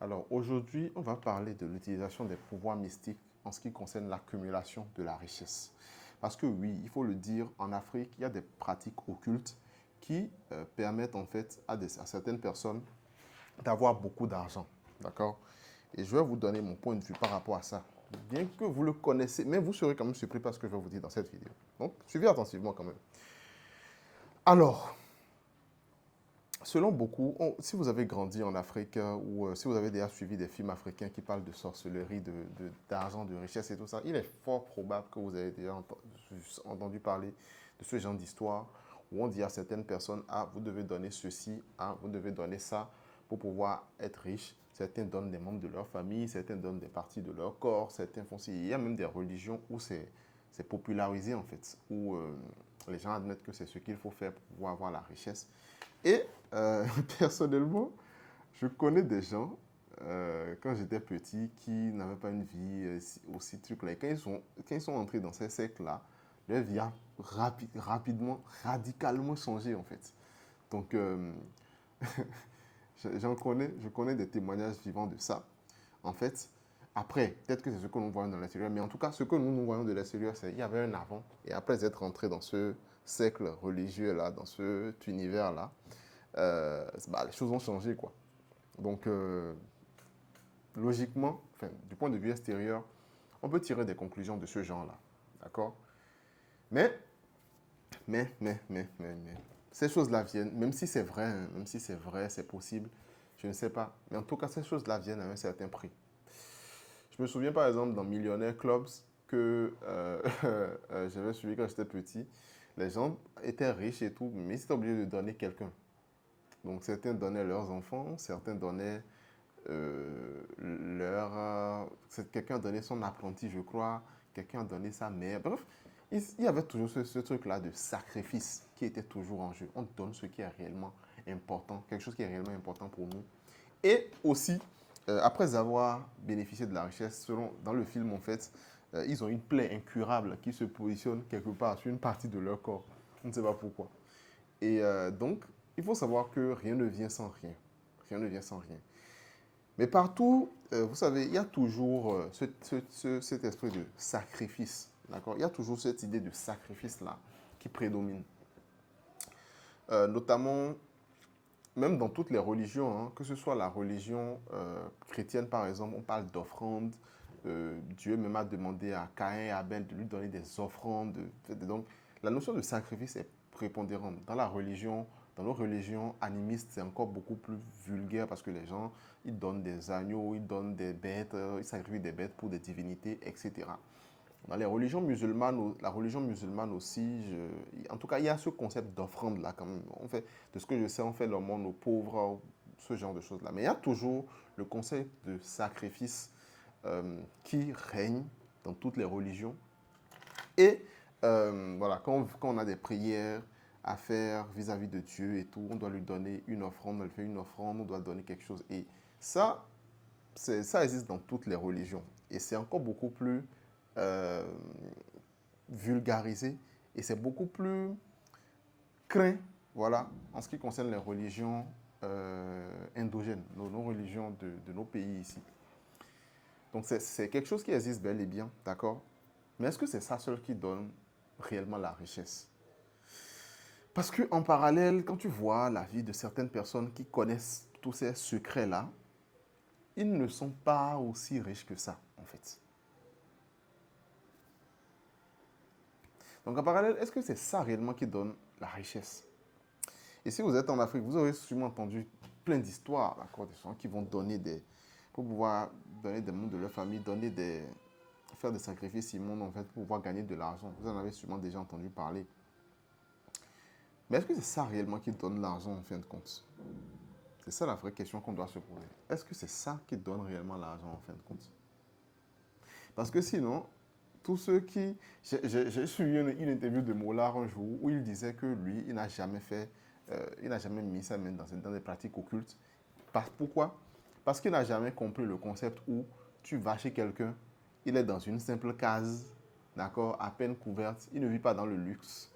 Alors aujourd'hui, on va parler de l'utilisation des pouvoirs mystiques en ce qui concerne l'accumulation de la richesse. Parce que oui, il faut le dire, en Afrique, il y a des pratiques occultes qui permettent en fait à certaines personnes d'avoir beaucoup d'argent. D'accord? Et je vais vous donner mon point de vue par rapport à ça. Bien que vous le connaissez, mais vous serez quand même surpris par ce que je vais vous dire dans cette vidéo. Donc, suivez attentivement quand même. Alors, selon beaucoup, si vous avez grandi en Afrique ou si vous avez déjà suivi des films africains qui parlent de sorcellerie, d'argent, de richesse et tout ça, il est fort probable que vous avez déjà entendu parler de ce genre d'histoire où on dit à certaines personnes, ah, vous devez donner ceci, ah, vous devez donner ça pour pouvoir être riche. Certains donnent des membres de leur famille, certains donnent des parties de leur corps, certains font ci. Il y a même des religions où c'est popularisé en fait, où les gens admettent que c'est ce qu'il faut faire pour pouvoir avoir la richesse. Et personnellement, je connais des gens, quand j'étais petit, qui n'avaient pas une vie aussi truc là. Quand ils sont entrés dans ces cercles-là, leur vie a rapidement, radicalement changé en fait. Donc, je connais des témoignages vivants de ça. En fait, après, peut-être que c'est ce que nous voyons dans l'extérieur, mais en tout cas, ce que nous voyons de l'extérieur, c'est qu'il y avait un avant et après être rentré dans ce cercle religieux-là, dans cet univers-là, les choses ont changé, quoi. Donc, logiquement, enfin, du point de vue extérieur, on peut tirer des conclusions de ce genre-là. D'accord? Mais, mais, ces choses-là viennent, même si c'est vrai, hein, même si c'est vrai, c'est possible, je ne sais pas. Mais en tout cas, ces choses-là viennent à un certain prix. Je me souviens par exemple dans Millionaire Clubs que j'avais suivi quand j'étais petit. Les gens étaient riches et tout, mais ils étaient obligés de donner quelqu'un. Donc certains donnaient leurs enfants, certains donnaient quelqu'un a donné son apprenti, je crois, quelqu'un a donné sa mère. Bref, il y avait toujours ce truc-là de sacrifice qui était toujours en jeu. On donne ce qui est réellement important, quelque chose qui est réellement important pour nous. Et aussi, après avoir bénéficié de la richesse, dans le film en fait, ils ont une plaie incurable qui se positionne quelque part sur une partie de leur corps. On ne sait pas pourquoi. Et donc, il faut savoir que rien ne vient sans rien. Rien ne vient sans rien. Mais partout, vous savez, il y a toujours cet esprit de sacrifice. D'accord? Il y a toujours cette idée de sacrifice-là qui prédomine. Notamment, même dans toutes les religions, hein, que ce soit la religion chrétienne par exemple, on parle d'offrandes. Dieu même a demandé à Caïn et Abel de lui donner des offrandes. Donc, la notion de sacrifice est prépondérante. Dans nos religions animistes, c'est encore beaucoup plus vulgaire parce que les gens, ils donnent des agneaux, ils donnent des bêtes, ils sacrifient des bêtes pour des divinités, etc. Dans les religions musulmanes, la religion musulmane aussi, en tout cas, il y a ce concept d'offrande là quand même. De ce que je sais, on fait l'aumône aux pauvres, ce genre de choses là. Mais il y a toujours le concept de sacrifice qui règne dans toutes les religions. Et voilà, quand on a des prières à faire vis-à-vis de Dieu et tout, on doit lui donner une offrande, on lui fait une offrande, on doit donner quelque chose. Et ça, ça existe dans toutes les religions. Et c'est encore beaucoup plus euh, vulgarisé et c'est beaucoup plus craint, voilà, en ce qui concerne les religions endogènes, nos religions de nos pays ici. Donc c'est quelque chose qui existe bel et bien, d'accord? Mais est-ce que c'est ça seul qui donne réellement la richesse? Parce qu'en parallèle, quand tu vois la vie de certaines personnes qui connaissent tous ces secrets-là, ils ne sont pas aussi riches que ça, en fait. Donc en parallèle, est-ce que c'est ça réellement qui donne la richesse? Et si vous êtes en Afrique, vous aurez sûrement entendu plein d'histoires, d'accord, des gens qui vont pour pouvoir donner des membres de leur famille, faire des sacrifices immondes en fait pour pouvoir gagner de l'argent. Vous en avez sûrement déjà entendu parler. Mais est-ce que c'est ça réellement qui donne l'argent en fin de compte? C'est ça la vraie question qu'on doit se poser. Est-ce que c'est ça qui donne réellement l'argent en fin de compte? Parce que sinon, tous ceux qui... J'ai suivi une interview de Mollard un jour où il disait que lui, il n'a jamais mis sa main dans des pratiques occultes. Pourquoi? Parce qu'il n'a jamais compris le concept où tu vas chez quelqu'un, il est dans une simple case, d'accord, à peine couverte, il ne vit pas dans le luxe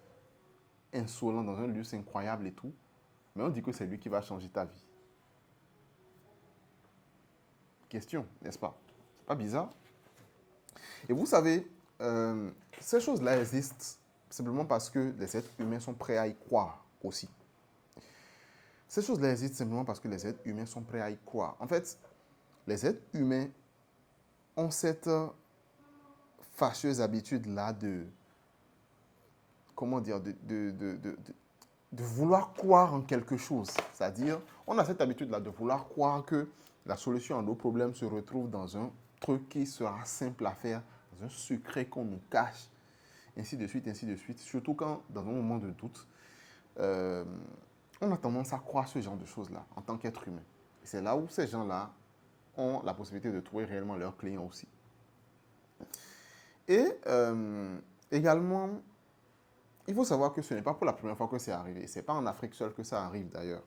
insolent, dans un luxe incroyable et tout, mais on dit que c'est lui qui va changer ta vie. question, n'est-ce pas? C'est pas bizarre? Et vous savez, ces choses-là existent simplement parce que les êtres humains sont prêts à y croire aussi. Ces choses-là existent simplement parce que les êtres humains sont prêts à y croire. En fait, les êtres humains ont cette fâcheuse habitude-là de, comment dire, de vouloir croire en quelque chose. C'est-à-dire, on a cette habitude-là de vouloir croire que la solution à nos problèmes se retrouve dans un truc qui sera simple à faire, dans un secret qu'on nous cache, ainsi de suite, ainsi de suite. Surtout quand, dans un moment de doute, euh, on a tendance à croire ce genre de choses-là en tant qu'être humain. Et c'est là où ces gens-là ont la possibilité de trouver réellement leurs clients aussi. Et également, il faut savoir que ce n'est pas pour la première fois que c'est arrivé. Ce n'est pas en Afrique seule que ça arrive d'ailleurs.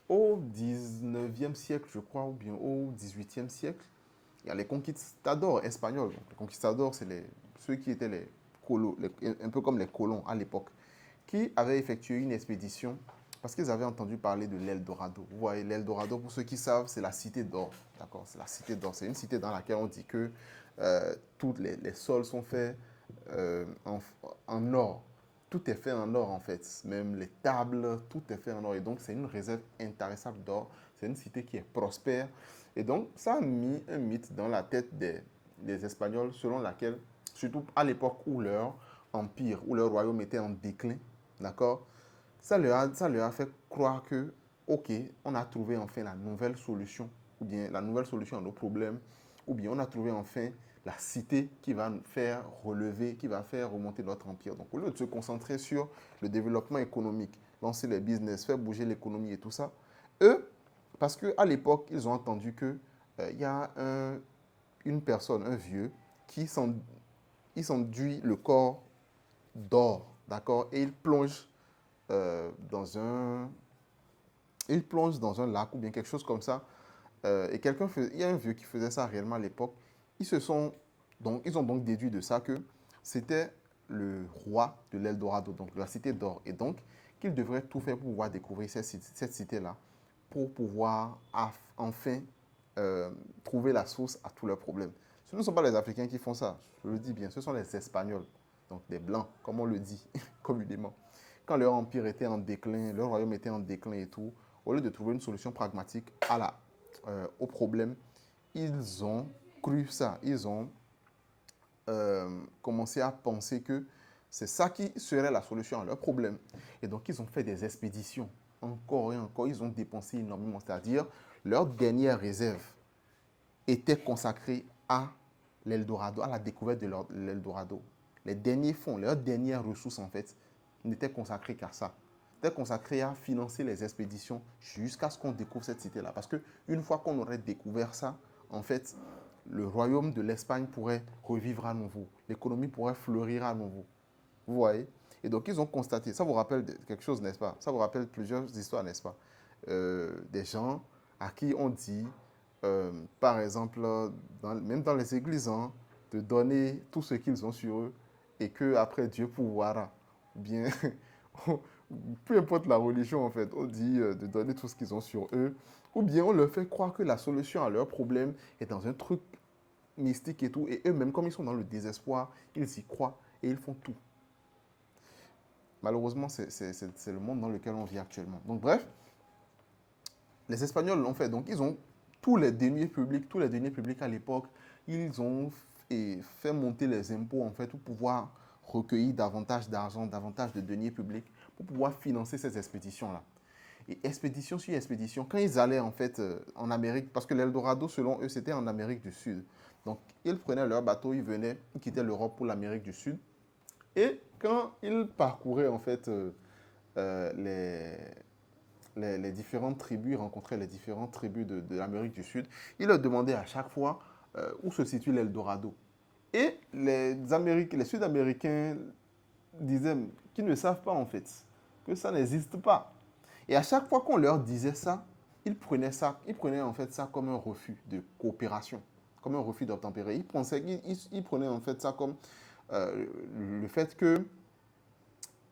Au 19e siècle, je crois, ou bien au 18e siècle, il y a les conquistadors espagnols. Donc, les conquistadors, c'est ceux qui étaient les colons, un peu comme les colons à l'époque, qui avaient effectué une expédition parce qu'ils avaient entendu parler de l'Eldorado. Vous voyez, l'Eldorado, pour ceux qui savent, c'est la cité d'or. D'accord, c'est la cité d'or. C'est une cité dans laquelle on dit que tous les sols sont faits en or. Tout est fait en or en fait. Même les tables, tout est fait en or. Et donc, c'est une réserve intarissable d'or. C'est une cité qui est prospère. Et donc, ça a mis un mythe dans la tête des Espagnols selon laquelle, surtout à l'époque où leur empire, où leur royaume était en déclin, d'accord, ça leur a fait croire que, ok, on a trouvé enfin la nouvelle solution, ou bien la nouvelle solution à nos problèmes, ou bien on a trouvé enfin la cité qui va faire relever, qui va faire remonter notre empire. Donc, au lieu de se concentrer sur le développement économique, lancer les business, faire bouger l'économie et tout ça, eux, parce qu'à l'époque, ils ont entendu qu'il y a une personne, un vieux, qui s'enduit le corps d'or, d'accord, et dans un, il plonge dans un lac ou bien quelque chose comme ça. Et il y a un vieux qui faisait ça réellement à l'époque. Ils ont donc déduit de ça que c'était le roi de l'Eldorado, donc de la cité d'or. Et donc, qu'il devrait tout faire pour pouvoir découvrir cette cité-là, pour pouvoir enfin trouver la source à tous leurs problèmes. Ce ne sont pas les Africains qui font ça, je le dis bien, ce sont les Espagnols, donc des Blancs, comme on le dit communément. Quand leur empire était en déclin, leur royaume était en déclin et tout, au lieu de trouver une solution pragmatique au problème, ils ont cru ça. Ils ont commencé à penser que c'est ça qui serait la solution à leur problème. Et donc, ils ont fait des expéditions. Encore et encore, ils ont dépensé énormément. C'est-à-dire, leur dernière réserve était consacrée à l'Eldorado, à la découverte de l'Eldorado. Les derniers fonds, leurs dernières ressources, en fait, n'étaient consacrées qu'à ça. Étaient consacrées à financer les expéditions jusqu'à ce qu'on découvre cette cité-là. Parce qu'une fois qu'on aurait découvert ça, en fait, le royaume de l'Espagne pourrait revivre à nouveau. L'économie pourrait fleurir à nouveau. Vous voyez? Et donc, ils ont constaté, ça vous rappelle quelque chose, n'est-ce pas? Ça vous rappelle plusieurs histoires, n'est-ce pas? Des gens à qui on dit, par exemple, même dans les églises, hein, de donner tout ce qu'ils ont sur eux et que après Dieu pourvoira. Ou bien, peu importe la religion, en fait, on dit de donner tout ce qu'ils ont sur eux. Ou bien on leur fait croire que la solution à leur problème est dans un truc mystique et tout. Et eux-mêmes, comme ils sont dans le désespoir, ils y croient et ils font tout. Malheureusement, c'est le monde dans lequel on vit actuellement. Donc bref, les Espagnols l'ont fait. Donc ils ont tous les deniers publics à l'époque, ils ont fait monter les impôts en fait pour pouvoir recueillir davantage d'argent, davantage de deniers publics pour pouvoir financer ces expéditions-là. Et expédition sur expédition, quand ils allaient en fait en Amérique, parce que l'Eldorado, selon eux, c'était en Amérique du Sud. Donc, ils prenaient leur bateau, ils venaient, ils quittaient l'Europe pour l'Amérique du Sud. Et quand ils parcouraient en fait les différentes tribus, ils rencontraient les différentes tribus de l'Amérique du Sud, ils leur demandaient à chaque fois où se situe l'Eldorado. Et les Sud-Américains disaient qu'ils ne savent pas en fait, que ça n'existe pas. Et à chaque fois qu'on leur disait ça, ils prenaient en fait ça comme un refus de coopération, comme un refus d'obtempérer. Ils prenaient en fait ça comme euh, le fait que,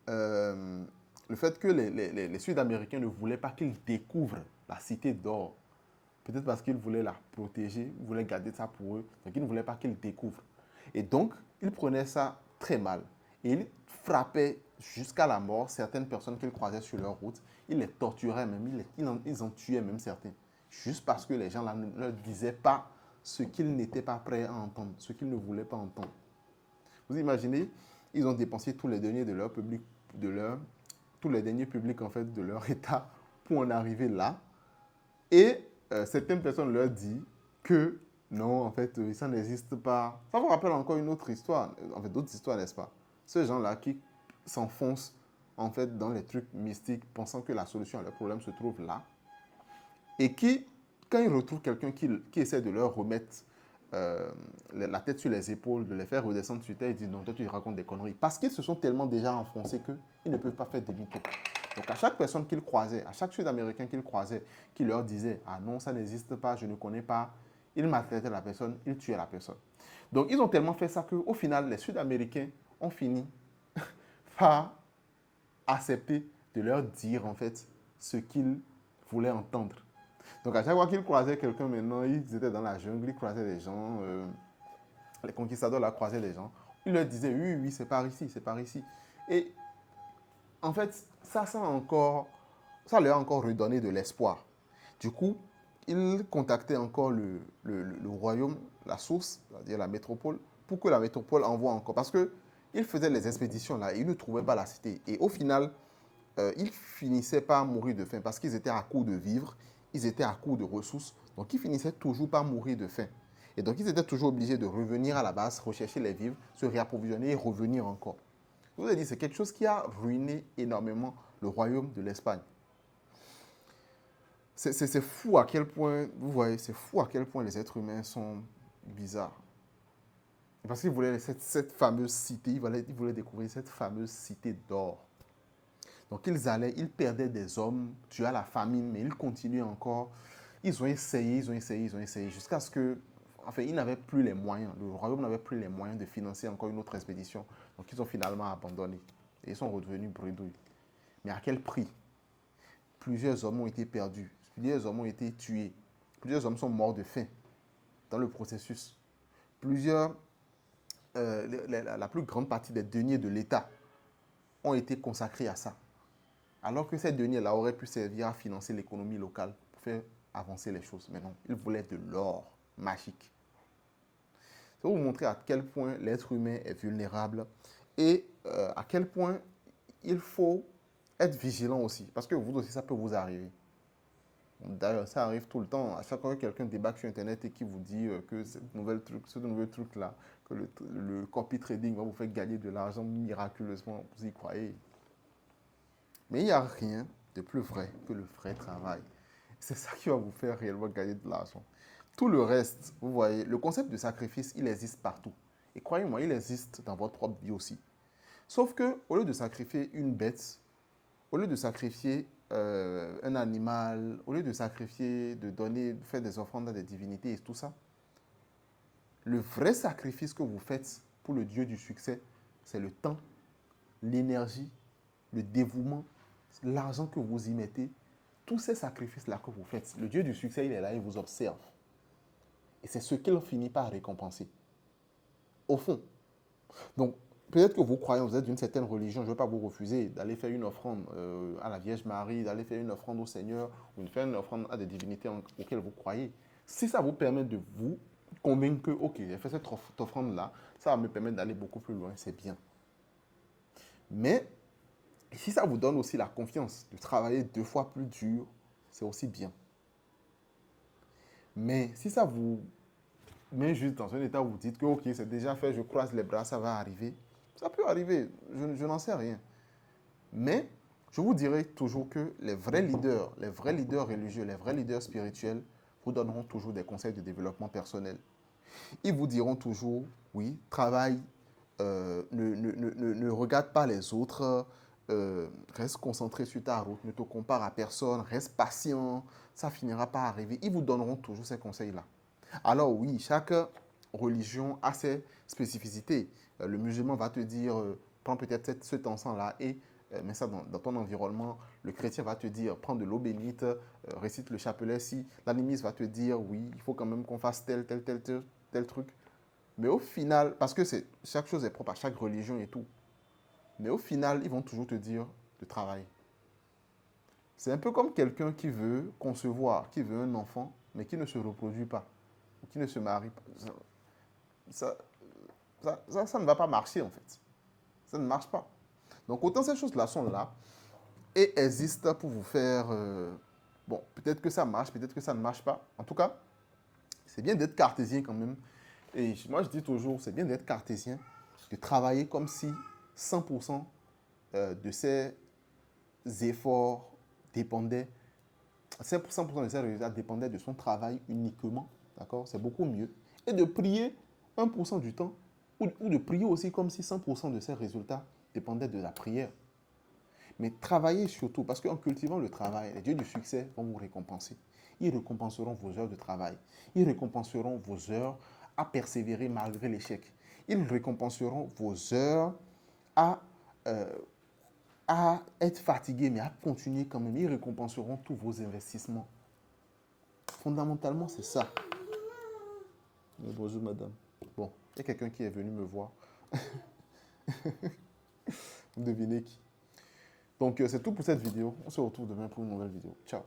euh, les Sud-Américains ne voulaient pas qu'ils découvrent la cité d'or. Peut-être parce qu'ils voulaient la protéger, ils voulaient garder ça pour eux, donc ils ne voulaient pas qu'ils découvrent. Et donc, ils prenaient ça très mal. Et ils frappaient jusqu'à la mort certaines personnes qu'ils croisaient sur leur route. Ils les torturaient même, ils en tuaient même certains. Juste parce que les gens là ne leur disaient pas ce qu'ils n'étaient pas prêts à entendre, ce qu'ils ne voulaient pas entendre. Vous imaginez, ils ont dépensé tous les deniers de leur public, tous les deniers publics en fait de leur État pour en arriver là. Et certaines personnes leur disent que non, en fait, ça n'existe pas. Ça vous rappelle encore une autre histoire, en fait, d'autres histoires, n'est-ce pas? Ces gens-là qui s'enfoncent en fait dans les trucs mystiques, pensant que la solution à leurs problèmes se trouve là, et qui, quand ils retrouvent quelqu'un qui essaie de leur remettre la tête sur les épaules, de les faire redescendre sur terre, ils disent non, toi tu racontes des conneries. Parce qu'ils se sont tellement déjà enfoncés qu'ils ne peuvent pas faire demi-tour. Donc à chaque personne qu'ils croisaient, à chaque Sud-Américain qu'ils croisaient, qui leur disait ah non, ça n'existe pas, je ne connais pas, ils maltraitaient la personne, ils tuaient la personne. Donc ils ont tellement fait ça qu'au final, les Sud-Américains ont fini par accepter de leur dire en fait ce qu'ils voulaient entendre. Donc à chaque fois qu'ils croisaient quelqu'un maintenant, ils étaient dans la jungle, ils croisaient des gens, les conquistadors là croisaient des gens, ils leur disaient oui, oui, c'est par ici, c'est par ici. Et en fait, ça leur a encore redonné de l'espoir. Du coup, ils contactaient encore le royaume, la source, c'est-à-dire la métropole, pour que la métropole envoie encore. Parce qu'ils faisaient les expéditions là et ils ne trouvaient pas la cité. Et au final, ils finissaient par mourir de faim parce qu'ils étaient à court de vivres, ils étaient à court de ressources, donc ils finissaient toujours par mourir de faim. Et donc ils étaient toujours obligés de revenir à la base, rechercher les vivres, se réapprovisionner et revenir encore. Je vous ai dit, c'est quelque chose qui a ruiné énormément le royaume de l'Espagne. C'est fou à quel point, vous voyez, c'est fou à quel point les êtres humains sont bizarres. Parce qu'ils voulaient cette fameuse cité, ils voulaient découvrir cette fameuse cité d'or. Donc ils perdaient des hommes dû à la famine, mais ils continuaient encore. Ils ont essayé, jusqu'à ce que, enfin, ils n'avaient plus les moyens. Le royaume n'avait plus les moyens de financer encore une autre expédition. Donc ils ont finalement abandonné. Et ils sont redevenus bredouilles. Mais à quel prix? Plusieurs hommes ont été perdus. Plusieurs hommes ont été tués. Plusieurs hommes sont morts de faim dans le processus. La plus grande partie des deniers de l'État ont été consacrés à ça. Alors que ces deniers-là auraient pu servir à financer l'économie locale pour faire avancer les choses. Mais non, ils voulaient de l'or magique. Ça va vous montrer à quel point l'être humain est vulnérable et à quel point il faut être vigilant aussi. Parce que vous aussi, ça peut vous arriver. D'ailleurs, ça arrive tout le temps. À chaque fois que quelqu'un débarque sur Internet et qui vous dit que ce nouvel truc-là, que le copy trading va vous faire gagner de l'argent miraculeusement, vous y croyez. Mais il n'y a rien de plus vrai que le vrai travail. C'est ça qui va vous faire réellement gagner de l'argent. Tout le reste, vous voyez, le concept de sacrifice, il existe partout. Et croyez-moi, il existe dans votre propre vie aussi. Sauf que, au lieu de sacrifier une bête, au lieu de sacrifier un animal, au lieu de sacrifier, de faire des offrandes à des divinités et tout ça, le vrai sacrifice que vous faites pour le Dieu du succès, c'est le temps, l'énergie, le dévouement, l'argent que vous y mettez, tous ces sacrifices-là que vous faites, le Dieu du succès, il est là, il vous observe. Et c'est ce qu'il finit par récompenser. Au fond. Donc, peut-être que vous croyez, vous êtes d'une certaine religion, je ne vais pas vous refuser d'aller faire une offrande à la Vierge Marie, d'aller faire une offrande au Seigneur, ou de faire une offrande à des divinités auxquelles vous croyez. Si ça vous permet de vous convaincre que, ok, j'ai fait cette offrande-là, ça va me permettre d'aller beaucoup plus loin, c'est bien. Mais si ça vous donne aussi la confiance de travailler 2 fois plus dur, c'est aussi bien. Mais si ça vous met juste dans un état où vous dites que ok, c'est déjà fait, je croise les bras, ça va arriver, ça peut arriver, je n'en sais rien. Mais je vous dirai toujours que les vrais leaders religieux, les vrais leaders spirituels vous donneront toujours des conseils de développement personnel. Ils vous diront toujours, oui, travaille, ne regarde pas les autres, reste concentré sur ta route, ne te compare à personne, reste patient, ça finira par arriver. Ils vous donneront toujours ces conseils-là. Alors oui, chaque religion a ses spécificités. Le musulman va te dire, prends peut-être cet encens-là et mets ça dans ton environnement. Le chrétien va te dire, prends de l'eau bénite, récite le chapelet. Si l'animiste va te dire, oui, il faut quand même qu'on fasse tel truc. Mais au final, parce que chaque chose est propre à chaque religion et tout. Mais au final, ils vont toujours te dire de travailler. C'est un peu comme quelqu'un qui veut concevoir, qui veut un enfant, mais qui ne se reproduit pas, ou qui ne se marie pas. Ça, ça ne va pas marcher en fait. Ça ne marche pas. Donc autant ces choses-là sont là et existent pour vous faire... bon, peut-être que ça marche, peut-être que ça ne marche pas. En tout cas, c'est bien d'être cartésien quand même. Et moi, je dis toujours, c'est bien d'être cartésien, de travailler comme si 100% de ses efforts dépendaient, 100% de ses résultats dépendaient de son travail uniquement. D'accord? C'est beaucoup mieux. Et de prier 1% du temps, ou de prier aussi comme si 100% de ses résultats dépendaient de la prière. Mais travaillez surtout, parce qu'en cultivant le travail, les dieux du succès vont vous récompenser. Ils récompenseront vos heures de travail. Ils récompenseront vos heures à persévérer malgré l'échec. Ils récompenseront vos heures à, euh, à être fatigué, mais à continuer quand même. Ils récompenseront tous vos investissements. Fondamentalement, c'est ça. Bonjour, madame. Bon, il y a quelqu'un qui est venu me voir. Vous devinez qui? Donc, c'est tout pour cette vidéo. On se retrouve demain pour une nouvelle vidéo. Ciao.